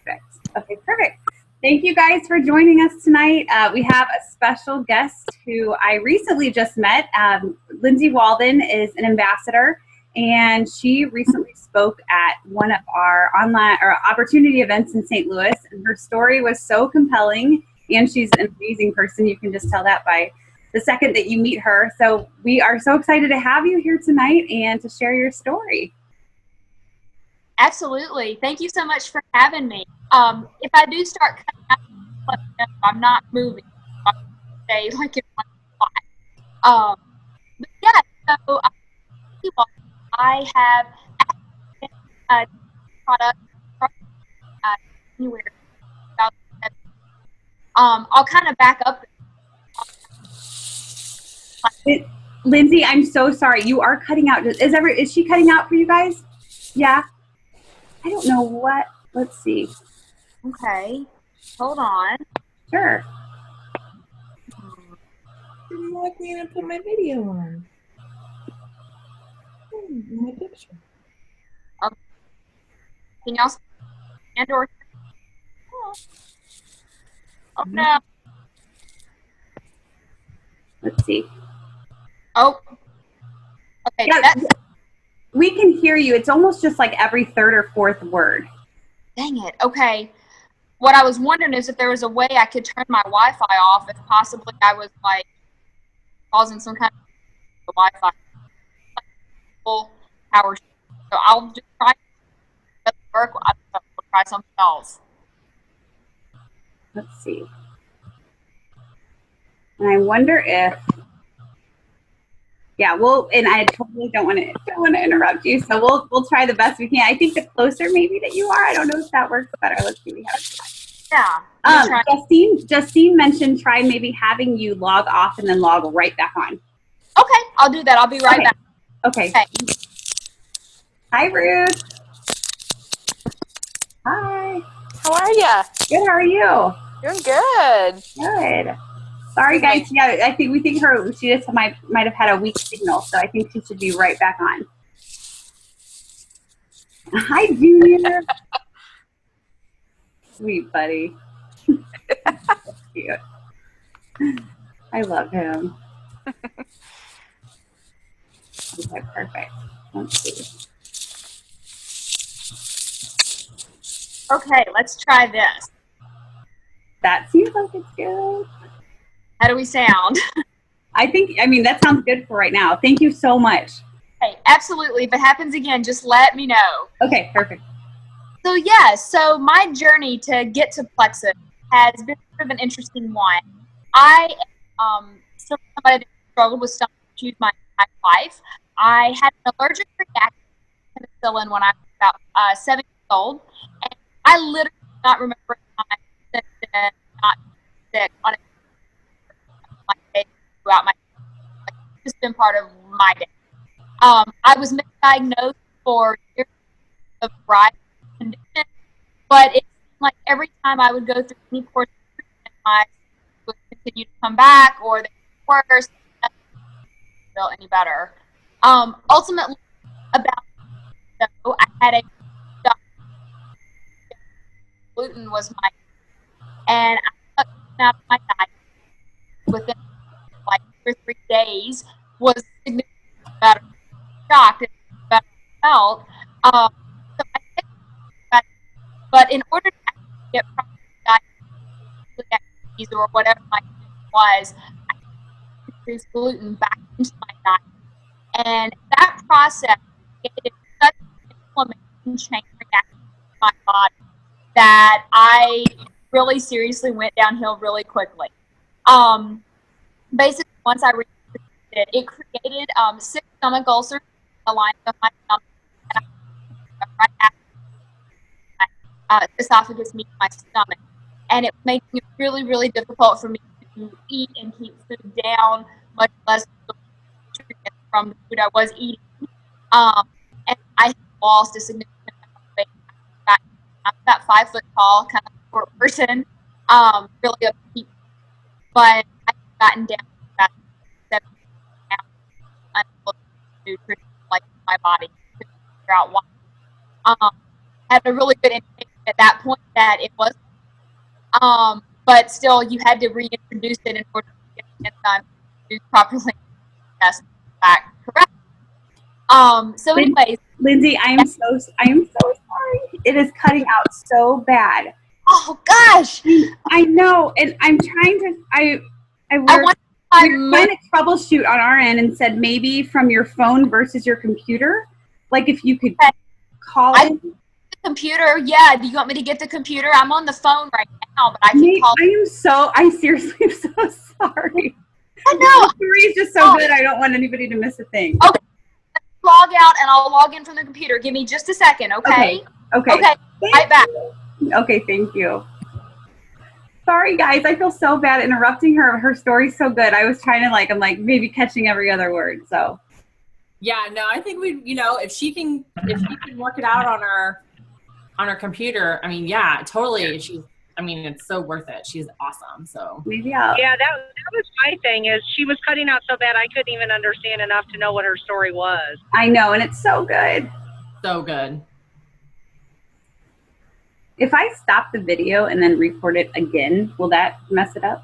Perfect. Okay, perfect. Thank you guys for joining us tonight. We have a special guest who I recently just met. Lindsay Walden is an ambassador, and she recently spoke at one of our online or opportunity events in St. Louis. And her story was so compelling, and she's an amazing person. You can just tell that by the second that you meet her. So we are so excited to have you here tonight and to share your story. Absolutely. Thank you so much for having me. If I do start cutting out, let me know. I'm not moving. I'll stay like in one spot. But yeah, so I have a product from January 2007. I'll kind of back up. Lindsay, I'm so sorry. You are cutting out. Is she cutting out for you guys? Yeah. I don't know what. Let's see. Okay. Hold on. Sure. Didn't like me and put my video on. My picture. Can y'all see and or? Oh no. Let's see. Oh. Okay. Yeah, we can hear you. It's almost just like every third or fourth word. Dang it. Okay. What I was wondering is if there was a way I could turn my Wi-Fi off if possibly I was like causing some kind of Wi-Fi full power. So I'll just try to work. I'll try something else. Let's see. And I wonder if, yeah, and I totally don't want to interrupt you. So we'll try the best we can. I think the closer maybe that you are, I don't know if that works better. Let's see. We have Yeah. Justine mentioned try maybe having you log off and then log right back on. Okay, I'll do that. I'll be right back. Okay. Hi, Ruth. Hi. How are ya? Good. How are you? Doing good. Good. Sorry, guys. Yeah, we think she just might have had a weak signal, so I think she should be right back on. Hi, Junior. Sweet buddy. Cute. I love him. Okay, perfect. Let's see. Okay, let's try this. That seems like it's good. How do we sound? That sounds good for right now. Thank you so much. Hey, absolutely. If it happens again, just let me know. Okay, perfect. So my journey to get to Plexus has been sort of an interesting one. I am somebody that struggled with stomach issues my entire life. I had an allergic reaction to penicillin when I was about 7 years old, and I literally do not remember a time since then not sick on my day throughout my life. It's just been part of my day. I was misdiagnosed for years of variety of conditions, but it seemed like every time I would go through any course of treatment, my would continue to come back, or they would get worse. I didn't feel any better. Ultimately, I had a gluten was my, and I took it out of my diet within like 2 or 3 days. Was significantly better, shocked at how better I felt. So I think that, but in order to actually get proper diet activities or whatever my condition was, I introduced gluten back into my diet, and that process created such an inflammation chain reaction in my body that I really seriously went downhill really quickly. Basically, once I reached it created 6 stomach ulcers in the line of my stomach, and right after my esophagus meets my stomach, and it was making it really, really difficult for me to eat and keep food down, much less from the food I was eating. And I lost a significant amount of weight. I'm about 5 foot tall, kind of short person, really upkeep, but I've gotten down to about 7 pounds unable to nutrition like my body to figure out why. Had a really good intake at that point that it was. But still, you had to reintroduce it in order to get the enzyme to properly test back correct. So anyways. Lindsay, I am so sorry. It is cutting out so bad. Oh gosh. I know, and I'm trying to. We're trying to troubleshoot on our end and said maybe from your phone versus your computer. Like if you could call it. The computer, yeah. Do you want me to get the computer? I'm on the phone right now, but I can call. I seriously am so sorry. I know. The story is just so good. I don't want anybody to miss a thing. Okay. Log out and I'll log in from the computer. Give me just a second, okay? Okay. Right back. Okay, thank you. Sorry, guys. I feel so bad interrupting her. Her story's so good. I was trying to I'm maybe catching every other word. So. Yeah, no, I think if she can work it out on her computer, I mean, yeah, totally. It's so worth it. She's awesome. So maybe Yeah, that was my thing. Is she was cutting out so bad I couldn't even understand enough to know what her story was. I know, and it's so good. So good. If I stop the video and then record it again, will that mess it up?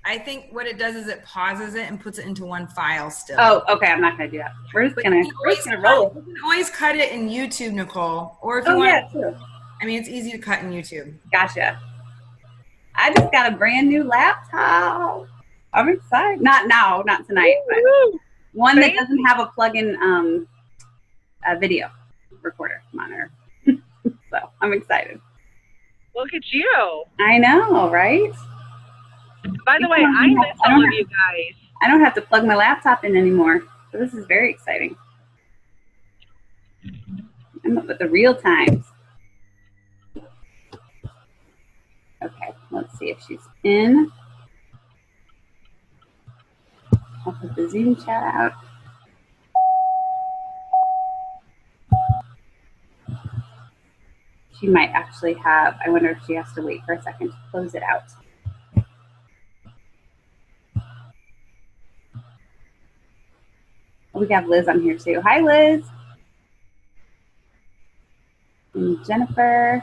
I think what it does is it pauses it and puts it into one file still. Oh, okay. I'm not going to do that. We're just going to roll. You can always cut it in YouTube, Nicole. Or if you want. True. I mean, it's easy to cut in YouTube. Gotcha. I just got a brand new laptop. I'm excited. Not tonight, but one that doesn't have a plug-in a video recorder monitor. So I'm excited. Look at you. I know, right? By the way, I miss all of you guys. I don't have to plug my laptop in anymore. So this is very exciting. I'm up with the real times. Okay, let's see if she's in. I'll put the Zoom chat out. She might actually have, I wonder if she has to wait for a second to close it out. We have Liz on here too. Hi, Liz. And Jennifer.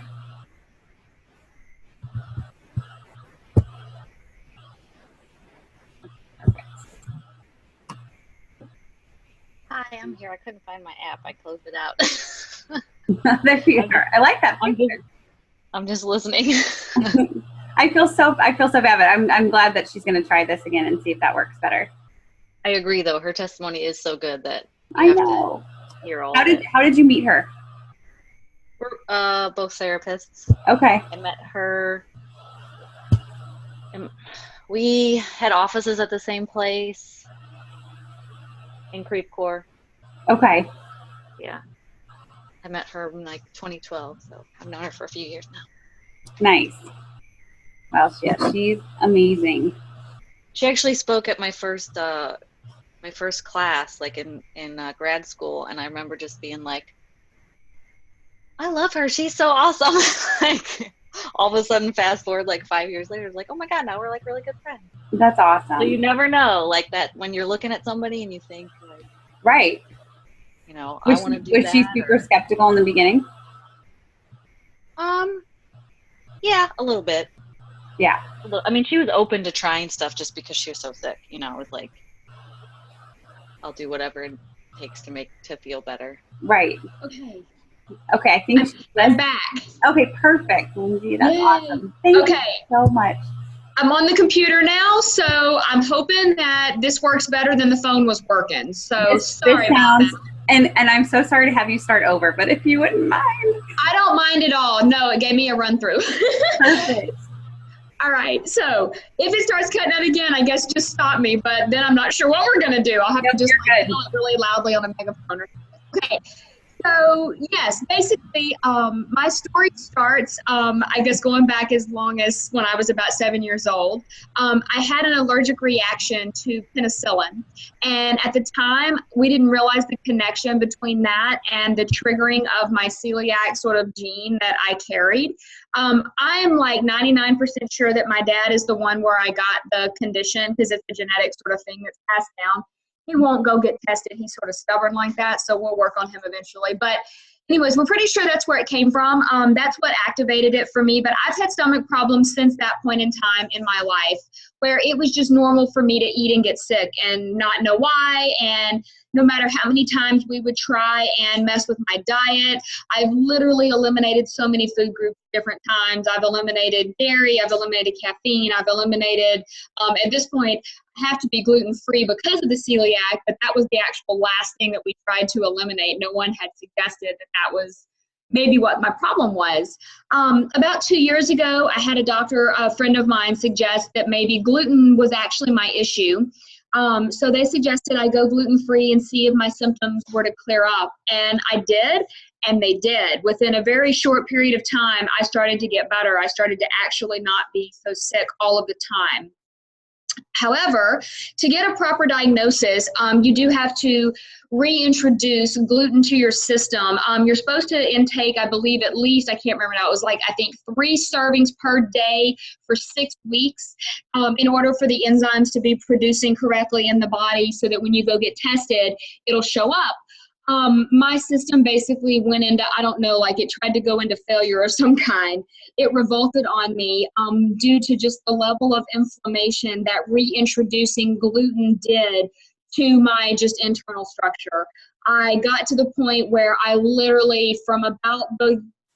Hi, I'm here. I couldn't find my app. I closed it out. There you are. I like that picture. I'm just listening. I feel so bad, but I'm glad that she's going to try this again and see if that works better. I agree, though. Her testimony is so good that I know. Hear all How did you meet her? We're both therapists. Okay. I met her. And we had offices at the same place in Creve Coeur. Okay. Yeah. I met her in 2012, so I've known her for a few years now. Nice. Well, she's amazing. She actually spoke at my first class, in grad school, and I remember just being like, I love her. She's so awesome. All of a sudden, fast forward 5 years later, it's oh my God, now we're really good friends. That's awesome. So you never know, that when you're looking at somebody and you think, right. I want to do that. Was she super skeptical in the beginning? Yeah, a little bit. Yeah. I mean, she was open to trying stuff just because she was so sick. It was I'll do whatever it takes to feel better. Right. Okay. Okay, I think I'm back. Okay, perfect, Lindsay. That's awesome. Thank you so much. I'm on the computer now, so I'm hoping that this works better than the phone was working. So sorry about that. And I'm so sorry to have you start over, but if you wouldn't mind. I don't mind at all. No, it gave me a run through. Perfect. All right. So if it starts cutting out again, I guess just stop me. But then I'm not sure what we're going to do. I'll have to just yell it really loudly on a megaphone. Okay. So yes, basically, my story starts, I guess, going back as long as when I was about 7 years old. I had an allergic reaction to penicillin. And at the time, we didn't realize the connection between that and the triggering of my celiac sort of gene that I carried. I am 99% sure that my dad is the one where I got the condition because it's a genetic sort of thing that's passed down. He won't go get tested. He's sort of stubborn like that, so we'll work on him eventually. But anyways, we're pretty sure that's where it came from. That's what activated it for me. But I've had stomach problems since that point in time in my life, where it was just normal for me to eat and get sick and not know why. And no matter how many times we would try and mess with my diet, I've literally eliminated so many food groups different times. I've eliminated dairy, I've eliminated caffeine, I've eliminated, at this point, I have to be gluten-free because of the celiac, but that was the actual last thing that we tried to eliminate. No one had suggested that that was maybe what my problem was. About 2 years ago, I had a friend of mine, suggest that maybe gluten was actually my issue. So they suggested I go gluten-free and see if my symptoms were to clear up. And I did, and they did. Within a very short period of time, I started to get better. I started to actually not be so sick all of the time. However, to get a proper diagnosis, you do have to reintroduce gluten to your system. You're supposed to intake, I believe, at least, I can't remember now, it was like, I think 3 servings per day for 6 weeks in order for the enzymes to be producing correctly in the body so that when you go get tested, it'll show up. My system basically went into, I don't know, like it tried to go into failure of some kind. It revolted on me due to just the level of inflammation that reintroducing gluten did to my just internal structure. I got to the point where I literally, from about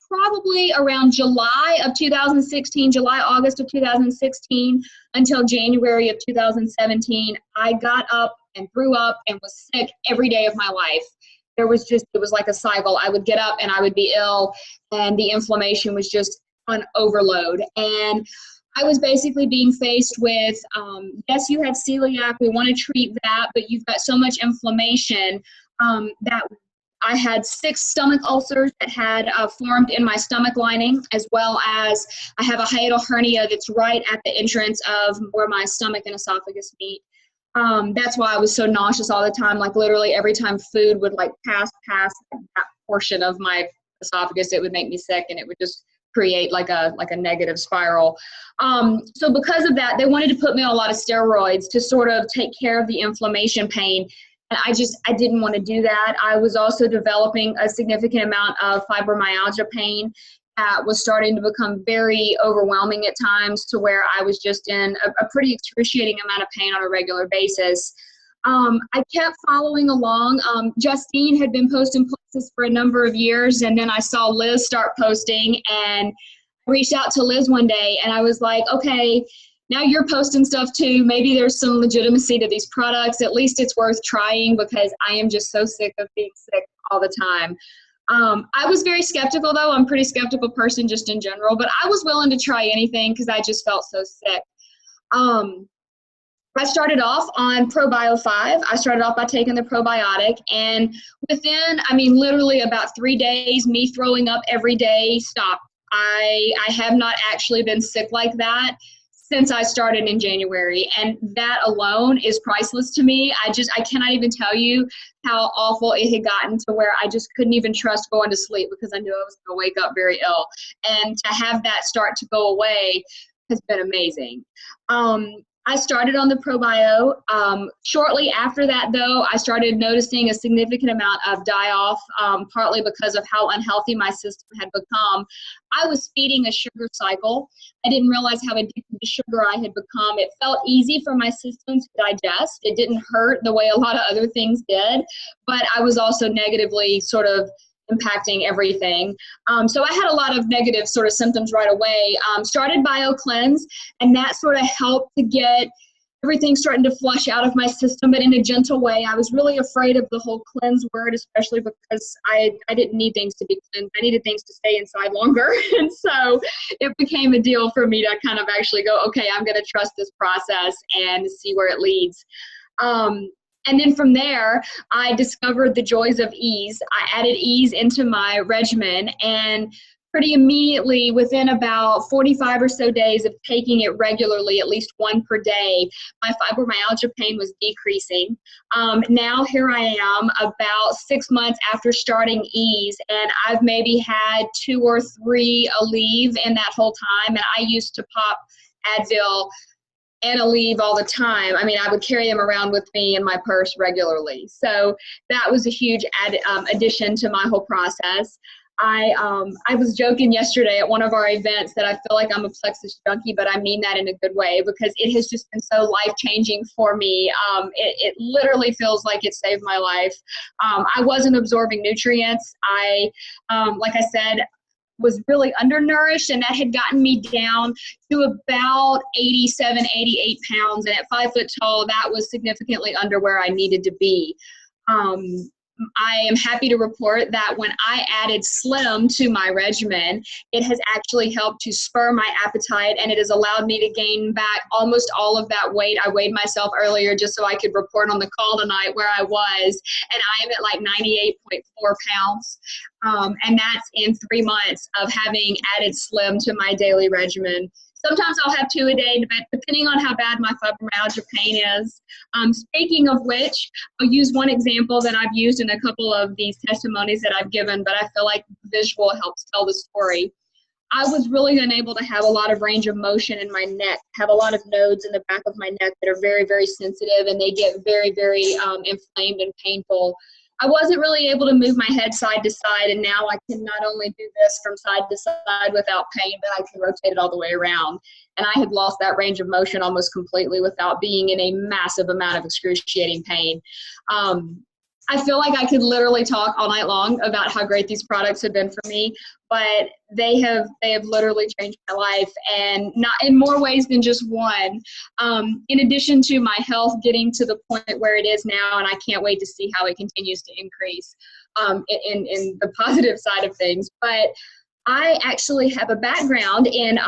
probably around July of 2016, August of 2016, until January of 2017, I got up and threw up and was sick every day of my life. It was like a cycle. I would get up and I would be ill, and the inflammation was just on overload. And I was basically being faced with, yes, you have celiac, we want to treat that, but you've got so much inflammation that I had 6 stomach ulcers that had formed in my stomach lining, as well as I have a hiatal hernia that's right at the entrance of where my stomach and esophagus meet. That's why I was so nauseous all the time. Like literally every time food would like pass that portion of my esophagus, it would make me sick, and it would just create like a negative spiral. So because of that, they wanted to put me on a lot of steroids to sort of take care of the inflammation pain. And I didn't want to do that. I was also developing a significant amount of fibromyalgia pain that was starting to become very overwhelming at times, to where I was just in a pretty excruciating amount of pain on a regular basis. I kept following along. Justine had been posting Plexus for a number of years, and then I saw Liz start posting, and I reached out to Liz one day, and I was like, okay, now you're posting stuff too. Maybe there's some legitimacy to these products. At least it's worth trying, because I am just so sick of being sick all the time. I was very skeptical, though. I'm a pretty skeptical person just in general, but I was willing to try anything because I just felt so sick. I started off on ProBio 5. I started off by taking the probiotic, and within, literally about 3 days, me throwing up every day stopped. I have not actually been sick like that since I started in January, and that alone is priceless to me. I cannot even tell you how awful it had gotten, to where I just couldn't even trust going to sleep because I knew I was going to wake up very ill. And to have that start to go away has been amazing. I started on the ProBio. Shortly after that, though, I started noticing a significant amount of die-off, partly because of how unhealthy my system had become. I was feeding a sugar cycle. I didn't realize how addicted to sugar I had become. It felt easy for my system to digest. It didn't hurt the way a lot of other things did, but I was also negatively sort of impacting everything. So I had a lot of negative sort of symptoms right away. Started BioCleanse, and that sort of helped to get everything starting to flush out of my system, but in a gentle way. I was really afraid of the whole cleanse word, especially because I didn't need things to be cleansed. I needed things to stay inside longer. And so it became a deal for me to kind of actually go, okay, I'm going to trust this process and see where it leads. And then from there, I discovered the joys of ease. I added ease into my regimen, and pretty immediately, within about 45 or so days of taking it regularly, at least 1 per day, my fibromyalgia pain was decreasing. Now here I am about 6 months after starting ease, and I've maybe had 2 or 3 Aleve in that whole time, and I used to pop Advil and Aleve all the time. I mean, I would carry them around with me in my purse regularly. So that was a huge addition to my whole process. I was joking yesterday at one of our events that I feel like I'm a Plexus junkie, but I mean that in a good way, because it has just been so life-changing for me. It literally feels like it saved my life. I wasn't absorbing nutrients. Like I said, was really undernourished, and that had gotten me down to about 87, 88 pounds. And at 5 foot tall, that was significantly under where I needed to be. I am happy to report that when I added Slim to my regimen, it has actually helped to spur my appetite, and it has allowed me to gain back almost all of that weight. I weighed myself earlier just so I could report on the call tonight where I was, and I am at like 98.4 pounds. And that's in 3 months of having added Slim to my daily regimen. Sometimes I'll have 2 a day, depending on how bad my fibromyalgia pain is. Speaking of which, I'll use one example that I've used in a couple of these testimonies that I've given, but I feel like visual helps tell the story. I was really unable to have a lot of range of motion in my neck, have a lot of nodes in the back of my neck that are very, very sensitive, and they get very, very inflamed and painful. I wasn't really able to move my head side to side, and now I can not only do this from side to side without pain, but I can rotate it all the way around. And I had lost that range of motion almost completely without being in a massive amount of excruciating pain. I feel like I could literally talk all night long about how great these products have been for me, but they have literally changed my life, and not in more ways than just one. In addition to my health getting to the point where it is now, and I can't wait to see how it continues to increase in the positive side of things. But I actually have a background in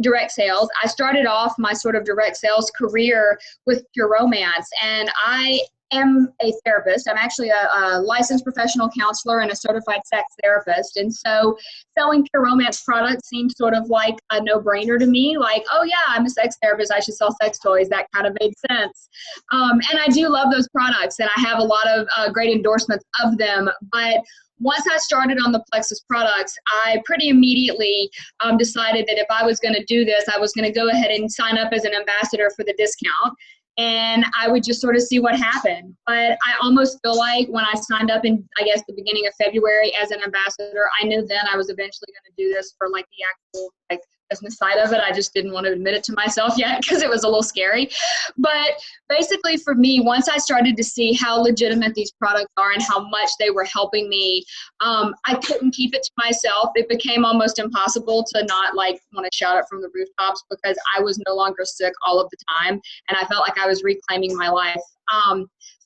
direct sales. I started off my sort of direct sales career with Pure Romance, and I am a therapist. I'm actually a licensed professional counselor and a certified sex therapist. And so selling Pure Romance products seemed sort of like a no-brainer to me. Like, oh yeah, I'm a sex therapist, I should sell sex toys. That kind of made sense. And I do love those products, and I have a lot of great endorsements of them. But once I started on the Plexus products, I pretty immediately decided that if I was going to do this, I was going to go ahead and sign up as an ambassador for the discount. And I would just sort of see what happened. But I almost feel like when I signed up in, I guess, the beginning of February as an ambassador, I knew then I was eventually going to do this for like the actual like business side of it. I just didn't want to admit it to myself yet because it was a little scary. But basically for me, once I started to see how legitimate these products are and how much they were helping me, I couldn't keep it to myself. It became almost impossible to not like want to shout it from the rooftops because I was no longer sick all of the time, and I felt like I was reclaiming my life.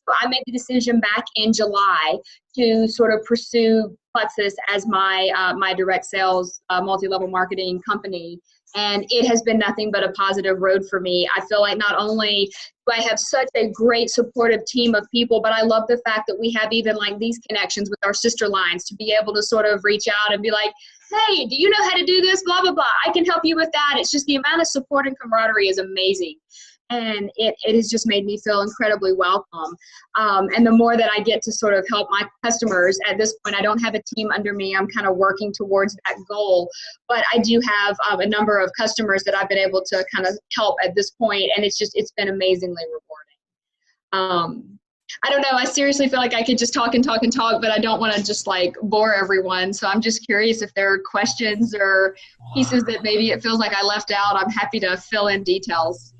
So I made the decision back in July to sort of pursue Plexus as my direct sales multi-level marketing company. And it has been nothing but a positive road for me. I feel like not only do I have such a great supportive team of people, but I love the fact that we have even like these connections with our sister lines to be able to sort of reach out and be like, hey, do you know how to do this? Blah, blah, blah. I can help you with that. It's just the amount of support and camaraderie is amazing. And it has just made me feel incredibly welcome. And the more that I get to sort of help my customers, at this point, I don't have a team under me. I'm kind of working towards that goal. But I do have a number of customers that I've been able to kind of help at this point, and it's been amazingly rewarding. I don't know. I seriously feel like I could just talk and talk and talk, but I don't want to just like bore everyone. So I'm just curious if there are questions or pieces that maybe it feels like I left out. I'm happy to fill in details.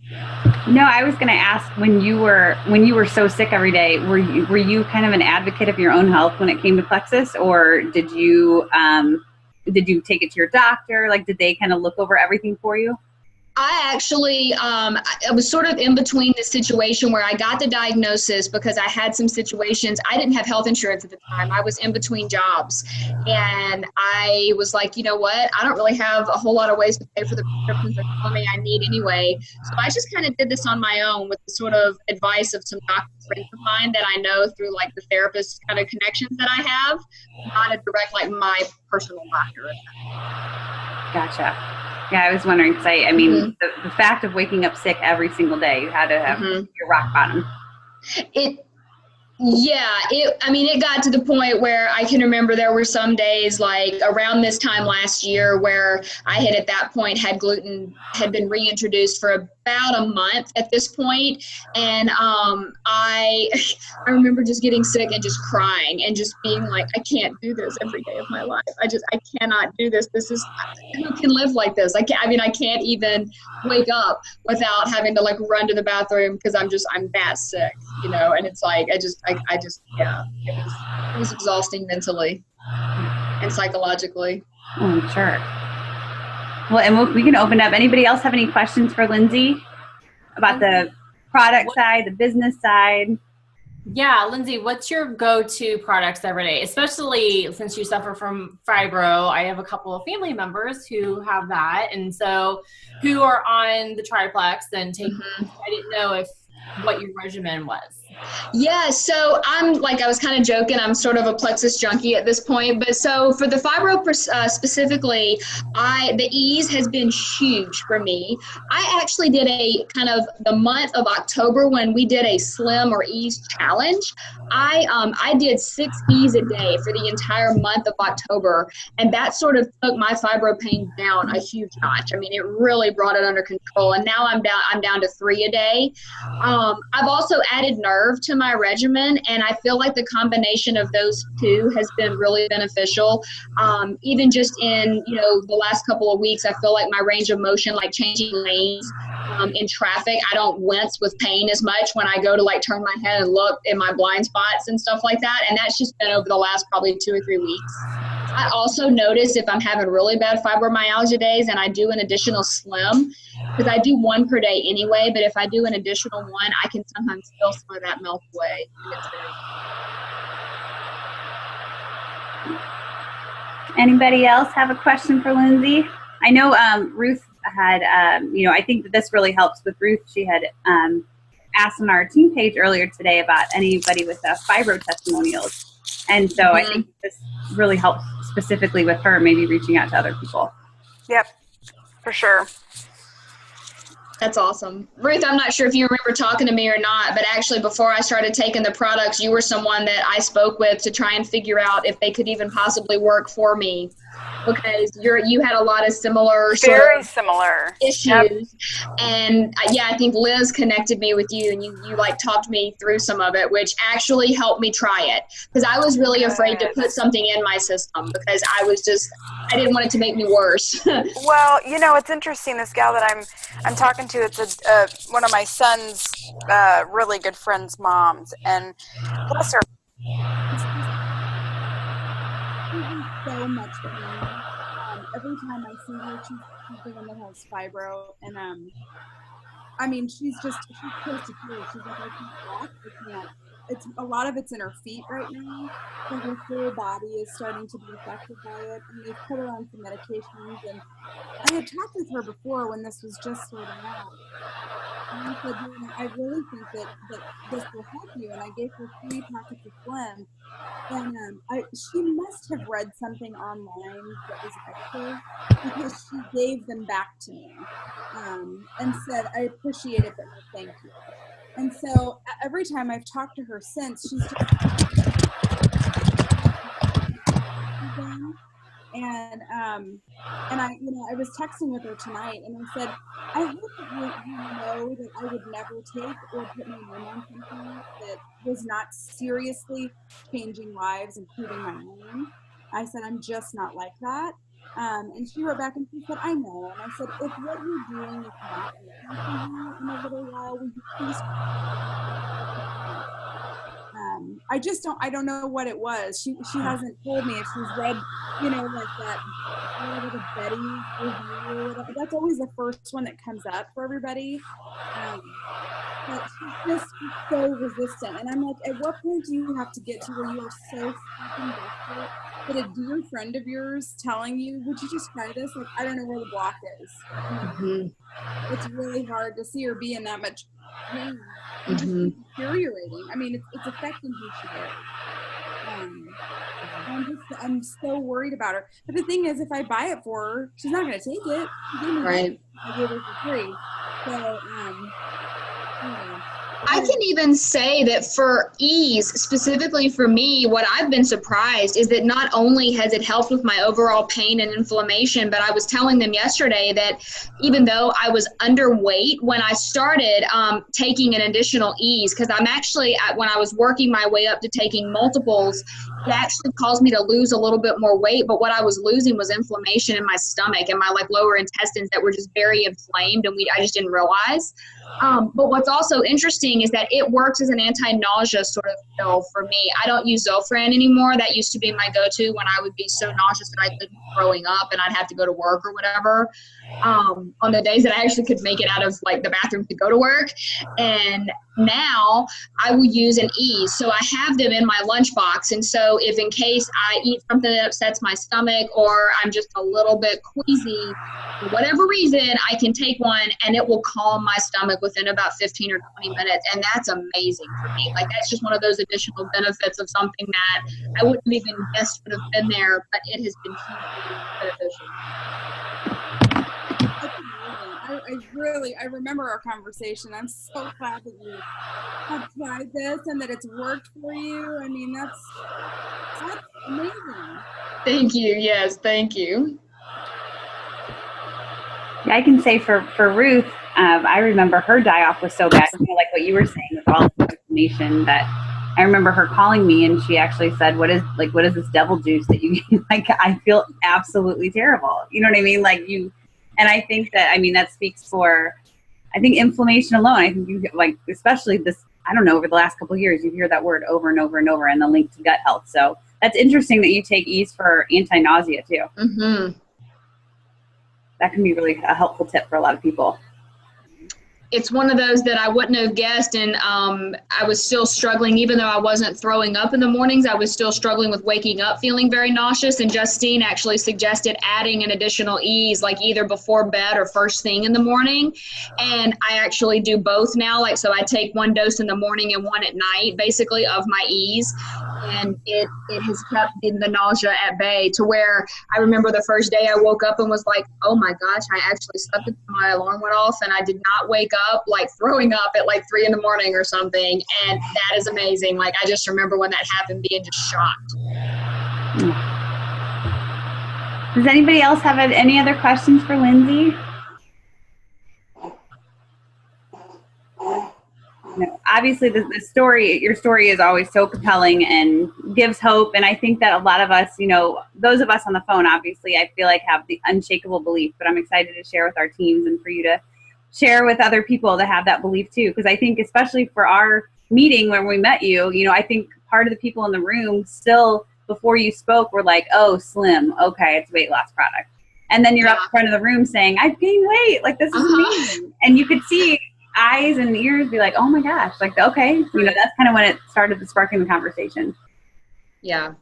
No, I was going to ask, when you were so sick every day, were you kind of an advocate of your own health when it came to Plexus, or did you take it to your doctor? Like, did they kind of look over everything for you? I actually, I was sort of in between the situation where I got the diagnosis because I had some situations. I didn't have health insurance at the time. I was in between jobs. And I was like, you know what? I don't really have a whole lot of ways to pay for the prescriptions they're telling me I need anyway. So I just kind of did this on my own with the sort of advice of some doctor friends of mine that I know through like the therapist kind of connections that I have, not a direct, like my personal doctor. Gotcha. Yeah, I was wondering because I mean, the fact of waking up sick every single day, you had to have your rock bottom. Yeah, it got to the point where I can remember there were some days like around this time last year where I had at that point had gluten had been reintroduced for about a month at this point. And I I remember just getting sick and just crying and just being like, I can't do this every day of my life. I cannot do this. This is, who can live like this? I can't even wake up without having to like run to the bathroom because I'm that sick, and it's like, yeah, it was exhausting mentally and psychologically. Oh, I'm sure. Well, and we can open up. Anybody else have any questions for Lindsay about the product side, the business side? Yeah, Lindsay, what's your go-to products every day? Especially since you suffer from fibro. I have a couple of family members who have that, and so who are on the triplex and taking. I didn't know what your regimen was. Yeah, so I was kind of joking, I'm sort of a Plexus junkie at this point, but so for the fibro specifically, the ease has been huge for me. I actually did a kind of the month of October when we did a slim or ease challenge. I did 6 E's a day for the entire month of October, and that sort of took my fibro pain down a huge notch. I mean, it really brought it under control, and now I'm down to 3 a day. I've also added nerve to my regimen, and I feel like the combination of those two has been really beneficial. Even just in the last couple of weeks, I feel like my range of motion, like changing lanes in traffic, I don't wince with pain as much when I go to like turn my head and look in my blind spots and stuff like that. And that's just been over the last probably 2 or 3 weeks. I also notice if I'm having really bad fibromyalgia days and I do an additional slim, because I do 1 per day anyway, but if I do an additional 1, I can sometimes feel some of that melt away. And it's very... Anybody else have a question for Lindsay? I know Ruth had, I think that this really helps with Ruth. She had asked on our team page earlier today about anybody with fibro testimonials. And so I think this really helps specifically with her, maybe reaching out to other people. Yep, for sure. That's awesome. Ruth, I'm not sure if you remember talking to me or not, but actually before I started taking the products, you were someone that I spoke with to try and figure out if they could even possibly work for me, because you had a lot of similar similar issues. Yep. And I think Liz connected me with you, and you like talked me through some of it, which actually helped me try it, because I was really afraid to put something in my system because I didn't want it to make me worse. Well, it's interesting. This gal that I'm talking to, it's one of my son's really good friend's moms, and bless her. So much pain. Every time I see her, she's the one that has fibro, and she's close to tears. She's like, I can't walk, I can't. A lot of it's in her feet right now, so her whole body is starting to be affected by it, and they've put her on some medications, and I had talked with her before when this was just sorting out. And I said, I really think that this will help you, and I gave her 3 packets of Slim. And she must have read something online that was extra, because she gave them back to me and said, I appreciate it, but no thank you. And so every time I've talked to her since, she's just and I was texting with her tonight, and I said, I hope that you know that I would never take or put my name on something that was not seriously changing lives, including my own. I said, I'm just not like that. And she wrote back and she said, I know. And I said, if what you're doing is not working for you in a little while, will you please? I don't know what it was. She hasn't told me if she's read, like that, the Betty review or whatever. That's always the first one that comes up for everybody. But she's just so resistant. And I'm like, at what point do you have to get to where you are so fucking desperate that a dear friend of yours telling you, would you just try this? Like, I don't know where the block is. It's really hard to see her be in that much pain. And just deteriorating. I mean, it's affecting who she is. I'm so worried about her. But the thing is, if I buy it for her, she's not going to take it. She gave me right. I gave her for free. So, anyway. I can even say that for ease, specifically for me, what I've been surprised is that not only has it helped with my overall pain and inflammation, but I was telling them yesterday that even though I was underweight when I started taking an additional ease, because I'm actually, when I was working my way up to taking multiples, it actually caused me to lose a little bit more weight, but what I was losing was inflammation in my stomach and my like lower intestines that were just very inflamed, and I just didn't realize. But what's also interesting is that it works as an anti-nausea sort of pill for me. I don't use Zofran anymore. That used to be my go-to when I would be so nauseous that I couldn't throwing up and I'd have to go to work or whatever. On the days that I actually could make it out of like the bathroom to go to work. And now I will use an ease. So I have them in my lunchbox. And so if in case I eat something that upsets my stomach or I'm just a little bit queasy, for whatever reason, I can take one and it will calm my stomach within about 15 or 20 minutes. And that's amazing for me. Like that's just one of those additional benefits of something that I wouldn't even guess would have been there, but it has been hugely beneficial. I remember our conversation. I'm so glad that you have tried this and that it's worked for you. I mean, that's amazing. Thank you. Yes, thank you. Yeah, I can say for Ruth, I remember her die-off was so bad, like what you were saying with all the information, that I remember her calling me and she actually said, what is this devil juice that you like? I feel absolutely terrible. You know what I mean? And I think that, that speaks for, I think inflammation alone. I think you like, especially this, I don't know, over the last couple of years, you hear that word over and over and over, and the link to gut health. So that's interesting that you take ease for anti-nausea too. Mm-hmm. That can be really a helpful tip for a lot of people. It's one of those that I wouldn't have guessed, and I was still struggling, even though I wasn't throwing up in the mornings, I was still struggling with waking up feeling very nauseous, and Justine actually suggested adding an additional ease, like either before bed or first thing in the morning, and I actually do both now, like so I take one dose in the morning and one at night, basically, of my ease, and it has kept the nausea at bay to where I remember the first day I woke up and was like, oh my gosh, I actually slept until my alarm went off, and I did not wake up like throwing up at like 3 a.m. or something, and that is amazing. Like I just remember when that happened being just shocked. Does anybody else have any other questions for Lindsay? No, obviously your story is always so compelling and gives hope, and I think that a lot of us, those of us on the phone, obviously I feel like have the unshakable belief, but I'm excited to share with our teams and for you to share with other people that have that belief too, because I think especially for our meeting when we met you, I think part of the people in the room still before you spoke were like, oh, Slim, okay, it's a weight loss product, and then you're up front of the room saying I've gained weight, like this is amazing, and you could see eyes and ears be like, oh my gosh, like okay, that's kind of when it started sparking the conversation. Yeah.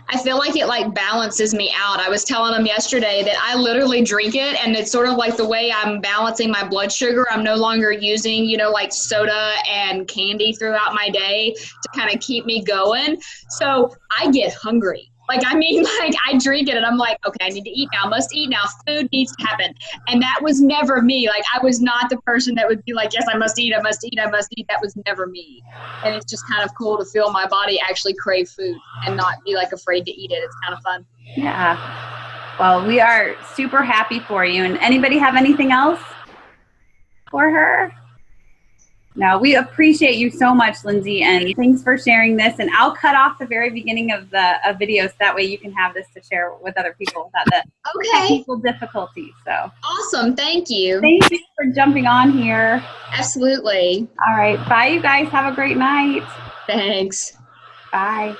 I feel like it like balances me out. I was telling them yesterday that I literally drink it, and it's sort of like the way I'm balancing my blood sugar. I'm no longer using, like soda and candy throughout my day to kind of keep me going. So I get hungry. Like I drink it and I'm like, okay, I need to eat now. Must eat now. Food needs to happen. And that was never me. Like I was not the person that would be like, yes, I must eat, I must eat, I must eat. That was never me. And it's just kind of cool to feel my body actually crave food and not be like afraid to eat it. It's kind of fun. Yeah. Well, we are super happy for you. And anybody have anything else for her? No, we appreciate you so much, Lindsay, and thanks for sharing this. And I'll cut off the very beginning of the video so that way you can have this to share with other people without the technical difficulties. So awesome. Thank you. Thank you for jumping on here. Absolutely. All right. Bye, you guys. Have a great night. Thanks. Bye.